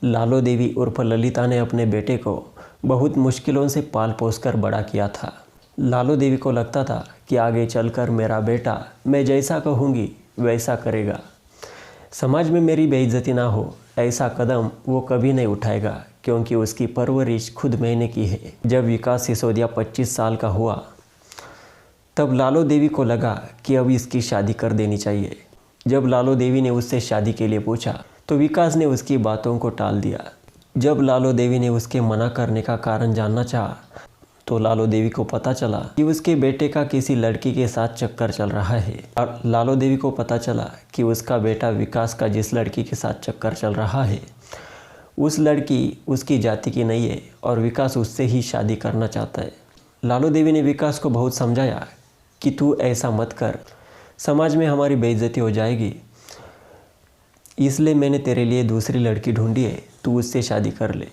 लालो देवी उर्फ ललिता ने अपने बेटे को बहुत मुश्किलों से पाल पोस कर बड़ा किया था। लालो देवी को लगता था कि आगे चलकर मेरा बेटा मैं जैसा कहूँगी वैसा करेगा, समाज में मेरी बेइज्जती ना हो, ऐसा कदम वो कभी नहीं उठाएगा क्योंकि उसकी परवरिश खुद मैंने की है। जब विकास सिसोदिया 25 साल का हुआ तब लालो देवी को लगा कि अब इसकी शादी कर देनी चाहिए। जब लालो देवी ने उससे शादी के लिए पूछा तो विकास ने उसकी बातों को टाल दिया। जब लालो देवी ने उसके मना करने का कारण जानना चाहा तो लालो देवी को पता चला कि उसके बेटे का किसी लड़की के साथ चक्कर चल रहा है। और लालो देवी को पता चला कि उसका बेटा विकास का जिस लड़की के साथ चक्कर चल रहा है उस लड़की उसकी जाति की नहीं है और विकास उससे ही शादी करना चाहता है। लालो देवी ने विकास को बहुत समझाया कि तू ऐसा मत कर, समाज में हमारी बेइज्जती हो जाएगी, इसलिए मैंने तेरे लिए दूसरी लड़की ढूंढी है, तू उससे शादी कर ले।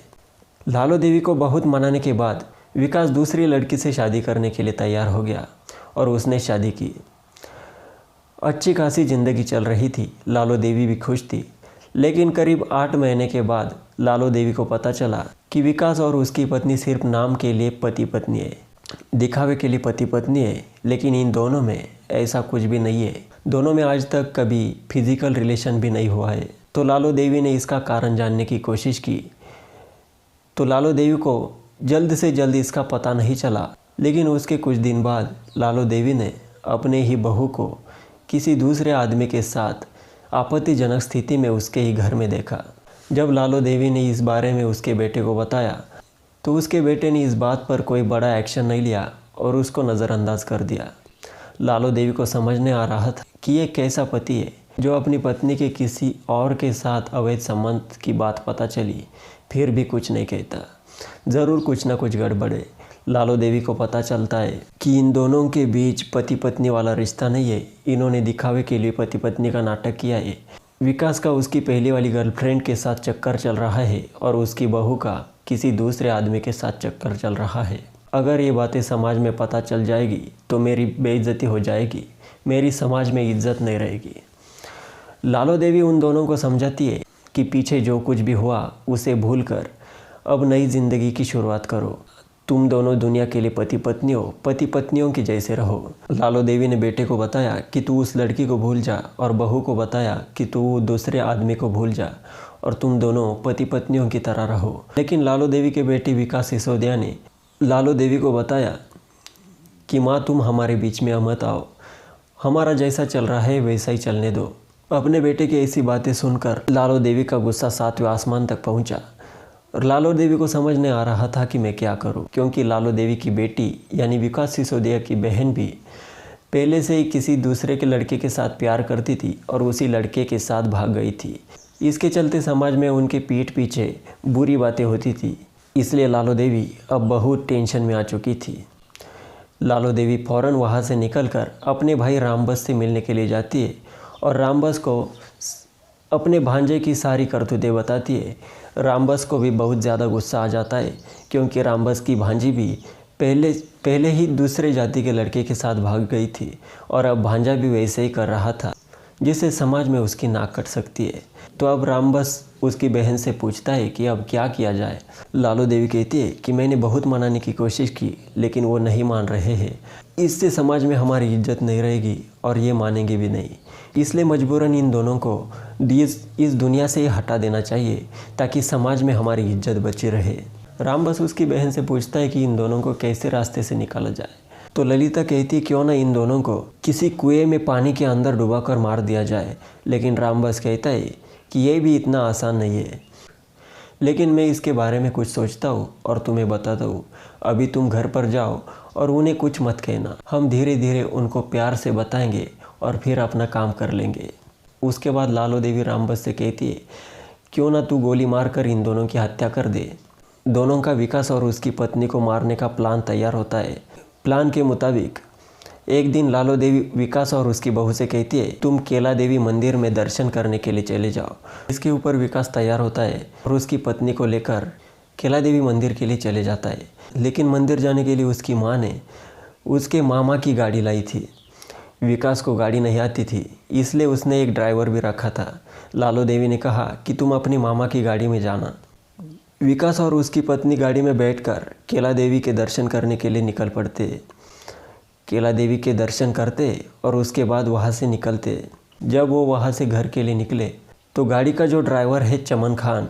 लालो देवी को बहुत मनाने के बाद विकास दूसरी लड़की से शादी करने के लिए तैयार हो गया और उसने शादी की। अच्छी खासी ज़िंदगी चल रही थी, लालो देवी भी खुश थी। लेकिन करीब 8 महीने के बाद लालो देवी को पता चला कि विकास और उसकी पत्नी सिर्फ नाम के लिए पति पत्नी है, दिखावे के लिए पति पत्नी है, लेकिन इन दोनों में ऐसा कुछ भी नहीं है। दोनों में आज तक कभी फिजिकल रिलेशन भी नहीं हुआ है। तो लालो देवी ने इसका कारण जानने की कोशिश की तो लालो देवी को जल्द से जल्द इसका पता नहीं चला। लेकिन उसके कुछ दिन बाद लालो देवी ने अपने ही बहू को किसी दूसरे आदमी के साथ आपत्तिजनक स्थिति में उसके ही घर में देखा। जब लालो देवी ने इस बारे में उसके बेटे को बताया तो उसके बेटे ने इस बात पर कोई बड़ा एक्शन नहीं लिया और उसको नज़रअंदाज कर दिया। लालो देवी को समझ नहीं आ रहा था कि ये कैसा पति है जो अपनी पत्नी के किसी और के साथ अवैध संबंध की बात पता चली फिर भी कुछ नहीं कहता। ज़रूर कुछ ना कुछ गड़बड़ है। लालो देवी को पता चलता है कि इन दोनों के बीच पति पत्नी वाला रिश्ता नहीं है, इन्होंने दिखावे के लिए पति पत्नी का नाटक किया है। विकास का उसकी पहली वाली गर्लफ्रेंड के साथ चक्कर चल रहा है और उसकी बहू का किसी दूसरे आदमी के साथ चक्कर चल रहा है। अगर ये बातें समाज में पता चल जाएगी तो मेरी बेइज्जती हो जाएगी, मेरी समाज में इज्जत नहीं रहेगी। लालो देवी उन दोनों को समझाती है कि पीछे जो कुछ भी हुआ उसे भूलकर अब नई ज़िंदगी की शुरुआत करो। तुम दोनों दुनिया के लिए पति पत्नी हो, पति पत्नियों के जैसे रहो। लालो देवी ने बेटे को बताया कि तू उस लड़की को भूल जा और बहू को बताया कि तू दूसरे आदमी को भूल जा और तुम दोनों पति पत्नियों की तरह रहो। लेकिन लालो देवी के बेटे विकास सिसोदिया ने लालो देवी को बताया कि माँ तुम हमारे बीच में मत आओ, हमारा जैसा चल रहा है वैसा ही चलने दो। अपने बेटे की ऐसी बातें सुनकर लालो देवी का गुस्सा 7वें आसमान तक पहुंचा और लालो देवी को समझ नहीं आ रहा था कि मैं क्या करूं, क्योंकि लालो देवी की बेटी यानी विकास सिसोदिया की बहन भी पहले से ही किसी दूसरे के लड़के के साथ प्यार करती थी और उसी लड़के के साथ भाग गई थी। इसके चलते समाज में उनके पीठ पीछे बुरी बातें होती थी, इसलिए लालो देवी अब बहुत टेंशन में आ चुकी थी। लालो देवी फ़ौरन वहाँ से निकलकर अपने भाई रामबस से मिलने के लिए जाती है और रामबस को अपने भांजे की सारी करतूतें बताती है। रामबस को भी बहुत ज़्यादा गुस्सा आ जाता है क्योंकि रामबस की भांजी भी पहले ही दूसरे जाति के लड़के के साथ भाग गई थी और अब भांजा भी वैसे ही कर रहा था, जिससे समाज में उसकी नाक कट सकती है। तो अब रामबस उसकी बहन से पूछता है कि अब क्या किया जाए। लालो देवी कहती है कि मैंने बहुत मनाने की कोशिश की लेकिन वो नहीं मान रहे हैं, इससे समाज में हमारी इज्जत नहीं रहेगी और ये मानेंगे भी नहीं, इसलिए मजबूरन इन दोनों को इस दुनिया से हटा देना चाहिए ताकि समाज में हमारी इज्जत बची रहे। रामबस उसकी बहन से पूछता है कि इन दोनों को कैसे रास्ते से निकाला जाए। तो ललिता कहती है क्यों ना इन दोनों को किसी कुएं में पानी के अंदर डुबाकर मार दिया जाए। लेकिन रामबस कहता है कि ये भी इतना आसान नहीं है, लेकिन मैं इसके बारे में कुछ सोचता हूँ और तुम्हें बताता हूँ। अभी तुम घर पर जाओ और उन्हें कुछ मत कहना, हम धीरे धीरे उनको प्यार से बताएंगे और फिर अपना काम कर लेंगे। उसके बाद लालो देवी रामबस से कहती है क्यों ना तू गोली मारकर इन दोनों की हत्या कर दे। दोनों का विकास और उसकी पत्नी को मारने का प्लान तैयार होता है। प्लान के मुताबिक एक दिन लालो देवी विकास और उसकी बहू से कहती है तुम केला देवी मंदिर में दर्शन करने के लिए चले जाओ। इसके ऊपर विकास तैयार होता है और उसकी पत्नी को लेकर केला देवी मंदिर के लिए चले जाता है। लेकिन मंदिर जाने के लिए उसकी माँ ने उसके मामा की गाड़ी लाई थी। विकास को गाड़ी नहीं आती थी, इसलिए उसने एक ड्राइवर भी रखा था। लालो देवी ने कहा कि तुम अपनी मामा की गाड़ी में जाना। विकास और उसकी पत्नी गाड़ी में बैठकर केला देवी के दर्शन करने के लिए निकल पड़ते। केला देवी के दर्शन करते और उसके बाद वहाँ से निकलते। जब वो वहाँ से घर के लिए निकले तो गाड़ी का जो ड्राइवर है चमन खान,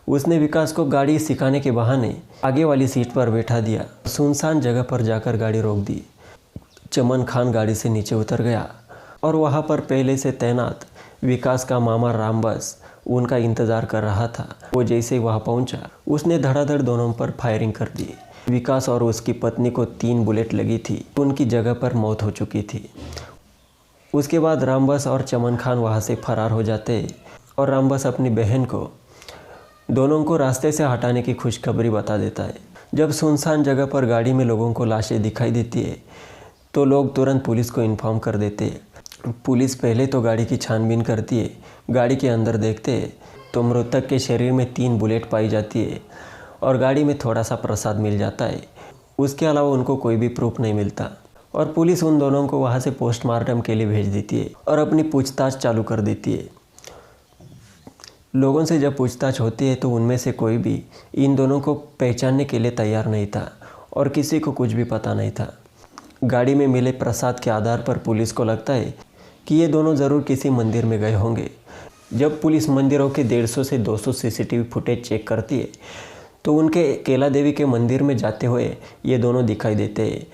उसने विकास को गाड़ी सिखाने के बहाने आगे वाली सीट पर बैठा दिया। सुनसान जगह पर जाकर गाड़ी रोक दी। चमन खान गाड़ी से नीचे उतर गया और वहाँ पर पहले से तैनात विकास का मामा रामबस उनका इंतज़ार कर रहा था। वो जैसे ही वहाँ पहुँचा, उसने धड़ाधड़ दोनों पर फायरिंग कर दी। विकास और उसकी पत्नी को 3 बुलेट लगी थी। उनकी जगह पर मौत हो चुकी थी। उसके बाद रामबस और चमन खान वहाँ से फरार हो जाते और रामबस अपनी बहन को दोनों को रास्ते से हटाने की खुशखबरी बता देता है। जब सुनसान जगह पर गाड़ी में लोगों को लाशें दिखाई देती है तो लोग तुरंत पुलिस को इन्फॉर्म कर देते हैं। पुलिस पहले तो गाड़ी की छानबीन करती है। गाड़ी के अंदर देखते हैं तो मृतक के शरीर में 3 बुलेट पाई जाती है और गाड़ी में थोड़ा सा प्रसाद मिल जाता है। उसके अलावा उनको कोई भी प्रूफ नहीं मिलता और पुलिस उन दोनों को वहाँ से पोस्टमार्टम के लिए भेज देती है और अपनी पूछताछ चालू कर देती है। लोगों से जब पूछताछ होती है तो उनमें से कोई भी इन दोनों को पहचानने के लिए तैयार नहीं था और किसी को कुछ भी पता नहीं था। गाड़ी में मिले प्रसाद के आधार पर पुलिस को लगता है कि ये दोनों ज़रूर किसी मंदिर में गए होंगे। जब पुलिस मंदिरों के 150 से 200 सीसीटीवी फुटेज चेक करती है तो उनके केला देवी के मंदिर में जाते हुए ये दोनों दिखाई देते हैं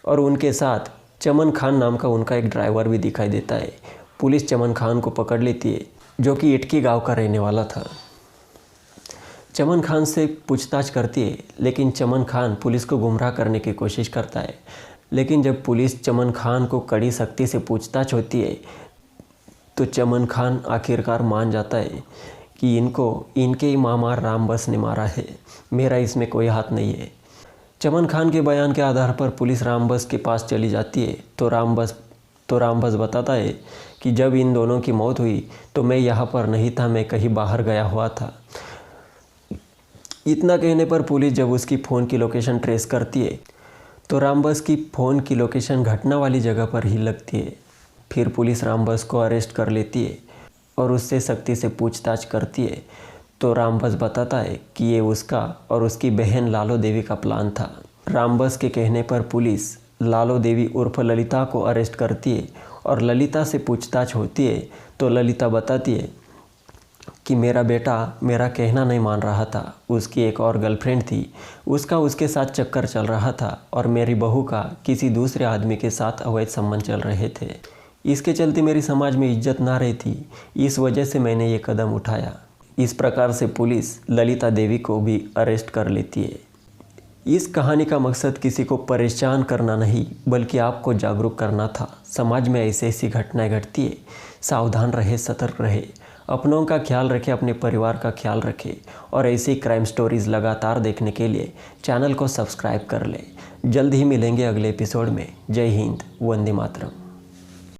और उनके साथ चमन खान नाम का उनका एक ड्राइवर भी दिखाई देता है। पुलिस चमन खान को पकड़ लेती है, जो कि इटकी गांव का रहने वाला था। चमन खान से पूछताछ करती है, लेकिन चमन खान पुलिस को गुमराह करने की कोशिश करता है। लेकिन जब पुलिस चमन खान को कड़ी सख्ती से पूछताछ होती है तो चमन खान आखिरकार मान जाता है कि इनको इनके ही मामा रामबस ने मारा है, मेरा इसमें कोई हाथ नहीं है। चमन खान के बयान के आधार पर पुलिस रामबस के पास चली जाती है तो रामबस बताता है कि जब इन दोनों की मौत हुई तो मैं यहाँ पर नहीं था, मैं कहीं बाहर गया हुआ था। इतना कहने पर पुलिस जब उसकी फ़ोन की लोकेशन ट्रेस करती है तो रामबस की फ़ोन की लोकेशन घटना वाली जगह पर ही लगती है। फिर पुलिस रामबस को अरेस्ट कर लेती है और उससे सख्ती से पूछताछ करती है तो रामबस बताता है कि ये उसका और उसकी बहन लालो देवी का प्लान था। रामबस के कहने पर पुलिस लालो देवी उर्फ ललिता को अरेस्ट करती है और ललिता से पूछताछ होती है तो ललिता बताती है कि मेरा बेटा मेरा कहना नहीं मान रहा था, उसकी एक और गर्लफ्रेंड थी, उसका उसके साथ चक्कर चल रहा था और मेरी बहू का किसी दूसरे आदमी के साथ अवैध संबंध चल रहे थे। इसके चलते मेरी समाज में इज्जत ना रही थी, इस वजह से मैंने ये कदम उठाया। इस प्रकार से पुलिस ललिता देवी को भी अरेस्ट कर लेती है। इस कहानी का मकसद किसी को परेशान करना नहीं बल्कि आपको जागरूक करना था। समाज में ऐसी ऐसी घटनाएं घटती है, सावधान रहे, सतर्क रहे, अपनों का ख्याल रखें, अपने परिवार का ख्याल रखें और ऐसी क्राइम स्टोरीज़ लगातार देखने के लिए चैनल को सब्सक्राइब कर लें। जल्द ही मिलेंगे अगले एपिसोड में। जय हिंद, वंदे मातरम।